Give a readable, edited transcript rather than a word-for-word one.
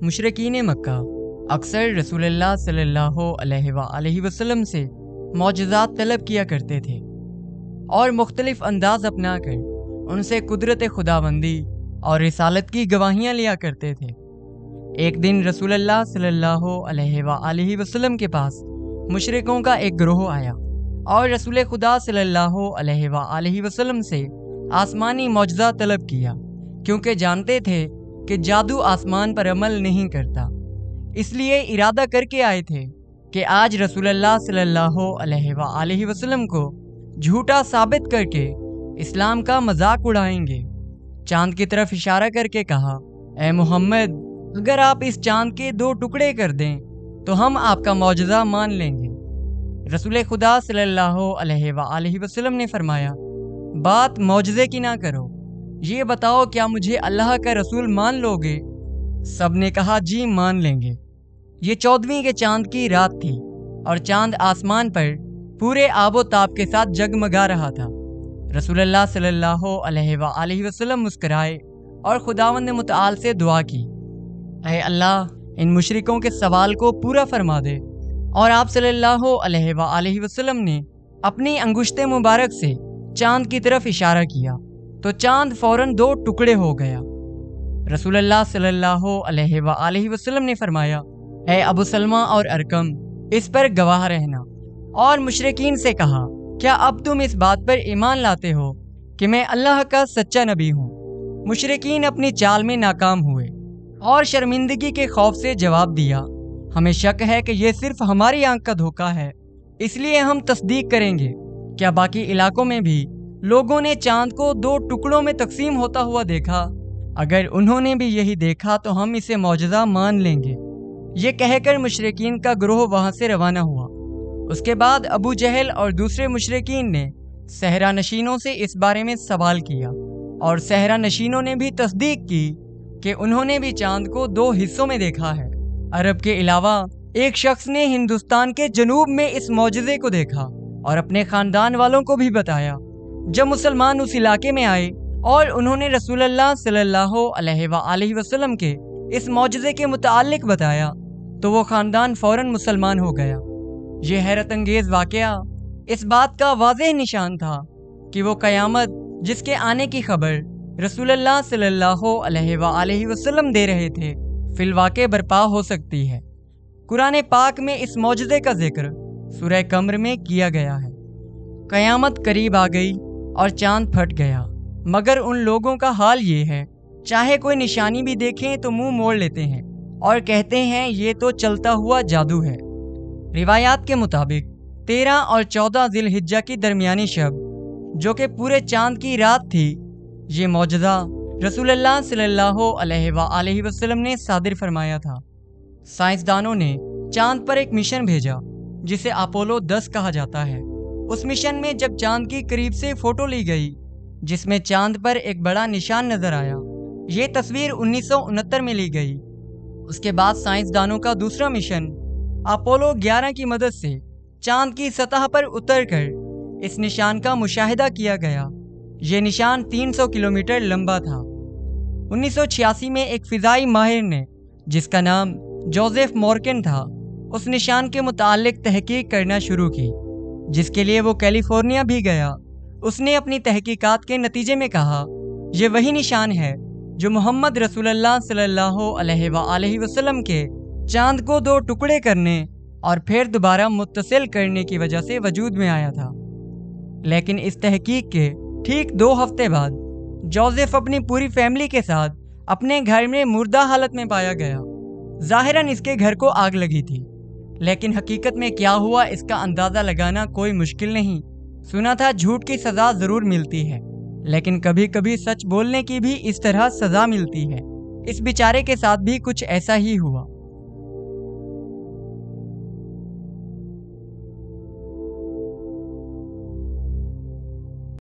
मुशरिकीन मक्का अक्सर रसूलुल्लाह सल्लल्लाहु अलैहि वसल्लम से मौजज़ात तलब किया करते थे और मुख्तलिफ अंदाज अपनाकर उनसे कुदरत खुदाबंदी और रिसालत की गवाहियाँ लिया करते थे। एक दिन रसूलुल्लाह सल्लल्लाहु अलैहि वसल्लम के पास मुशरिकों का एक गिरोह आया और रसूल खुदा सल्लल्लाहु अलैहि वसल्लम से आसमानी मौजज़ा तलब किया, क्योंकि जानते थे कि जादू आसमान पर अमल नहीं करता। इसलिए इरादा करके आए थे कि आज रसूलुल्लाह सल्लल्लाहु अलैहि वसल्लम को झूठा साबित करके इस्लाम का मजाक उड़ाएंगे। चांद की तरफ इशारा करके कहा, ए मोहम्मद, अगर आप इस चांद के 2 टुकड़े कर दें तो हम आपका मौजज़ा मान लेंगे। रसूल खुदा सल्लल्लाहु अलैहि वसल्लम ने फरमाया, बात मौजज़े की ना करो, ये बताओ क्या मुझे अल्लाह का रसूल मान लोगे? सब ने कहा, जी मान लेंगे। ये 14वीं के चांद की रात थी और चांद आसमान पर पूरे आबो ताब के साथ जगमगा रहा था। रसूलुल्लाह सल्लल्लाहु अलैहि वसल्लम मुस्कुराए और खुदावंद मुतआल से दुआ की, ऐ अल्लाह, इन मुशरिकों के सवाल को पूरा फरमा दे। और आप सल्लल्लाहु अलैहि वसल्लम ने अपनी अंगुश्ते मुबारक से चांद की तरफ इशारा किया तो चांद फौरन 2 टुकड़े हो गया। रसूलुल्लाह सल्लल्लाहु अलैहि वसल्लम ने फरमाया, ऐ अबू सलमा और अरकम, इस पर गवाह रहना। और मुशरिकीन से कहा, क्या अब तुम इस बात पर ईमान लाते हो कि मैं अल्लाह का सच्चा नबी हूँ? मुशरिकीन अपनी चाल में नाकाम हुए और शर्मिंदगी के खौफ से जवाब दिया, हमें शक है कि यह सिर्फ हमारी आंख का धोखा है, इसलिए हम तस्दीक करेंगे। क्या बाकी इलाकों में भी लोगों ने चांद को 2 टुकड़ों में तकसीम होता हुआ देखा? अगर उन्होंने भी यही देखा तो हम इसे मौजज़ा मान लेंगे। ये कहकर मुशरिकीन का गिरोह वहां से रवाना हुआ। उसके बाद अबू जहल और दूसरे मुशरिकीन ने सहरा नशीनों से इस बारे में सवाल किया और सहरा नशीनों ने भी तस्दीक की कि उन्होंने भी चांद को 2 हिस्सों में देखा है। अरब के अलावा एक शख्स ने हिंदुस्तान के जनूब में इस मौजज़े को देखा और अपने खानदान वालों को भी बताया। जब मुसलमान उस इलाके में आए और उन्होंने रसूलुल्लाह सल्लल्लाहु अलैहि वसल्लम के इस मौजज़े के मुताल्लिक बताया तो वो खानदान फौरन मुसलमान हो गया। ये हैरत अंगेज वाक़या इस बात का वाज़ेह निशान था कि वो क़यामत जिसके आने की खबर रसूलुल्लाह सल्लल्लाहु अलैहि वसल्लम दे रहे थे फिलवाक़े बर्पा हो सकती है। कुरान पाक में इस मौजज़े का जिक्र सूरह कमर में किया गया है। क़यामत करीब आ गई और चांद फट गया, मगर उन लोगों का हाल ये है, चाहे कोई निशानी भी देखें तो मुंह मोड़ लेते हैं और कहते हैं ये तो चलता हुआ जादू है। रिवायात के मुताबिक 13 और 14 ज़िलहिज्जा की दरमियानी शब, जो कि पूरे चांद की रात थी, ये मौजज़ा रसूलुल्लाह सल्लल्लाहु अलैहि वसल्लम ने सादिर फरमाया था। साइंसदानों ने चांद पर एक मिशन भेजा जिसे अपोलो 10 कहा जाता है। उस मिशन में जब चांद की करीब से फोटो ली गई जिसमें चांद पर एक बड़ा निशान नजर आया, ये तस्वीर 1969 में ली गई। उसके बाद साइंसदानों का दूसरा मिशन अपोलो 11 की मदद से चांद की सतह पर उतरकर इस निशान का मुशाहिदा किया गया। ये निशान 300 किलोमीटर लंबा था। 1986 में एक फिजाई माहिर ने, जिसका नाम जोसेफ मॉर्गन था, उस निशान के मुताल्लिक तहकीक करना शुरू की, जिसके लिए वो कैलिफोर्निया भी गया। उसने अपनी तहकीकात के नतीजे में कहा, ये वही निशान है जो मोहम्मद रसूलुल्लाह सल्लल्लाहु अलैहि वसल्लम के चांद को 2 टुकड़े करने और फिर दोबारा मुत्तसिल करने की वजह से वजूद में आया था। लेकिन इस तहकीक के ठीक 2 हफ्ते बाद जोसेफ अपनी पूरी फैमिली के साथ अपने घर में मुर्दा हालत में पाया गया। ज़ाहिरन इसके घर को आग लगी थी, लेकिन हकीकत में क्या हुआ इसका अंदाज़ा लगाना कोई मुश्किल नहीं। सुना था झूठ की सज़ा ज़रूर मिलती है, लेकिन कभी कभी सच बोलने की भी इस तरह सज़ा मिलती है। इस बेचारे के साथ भी कुछ ऐसा ही हुआ।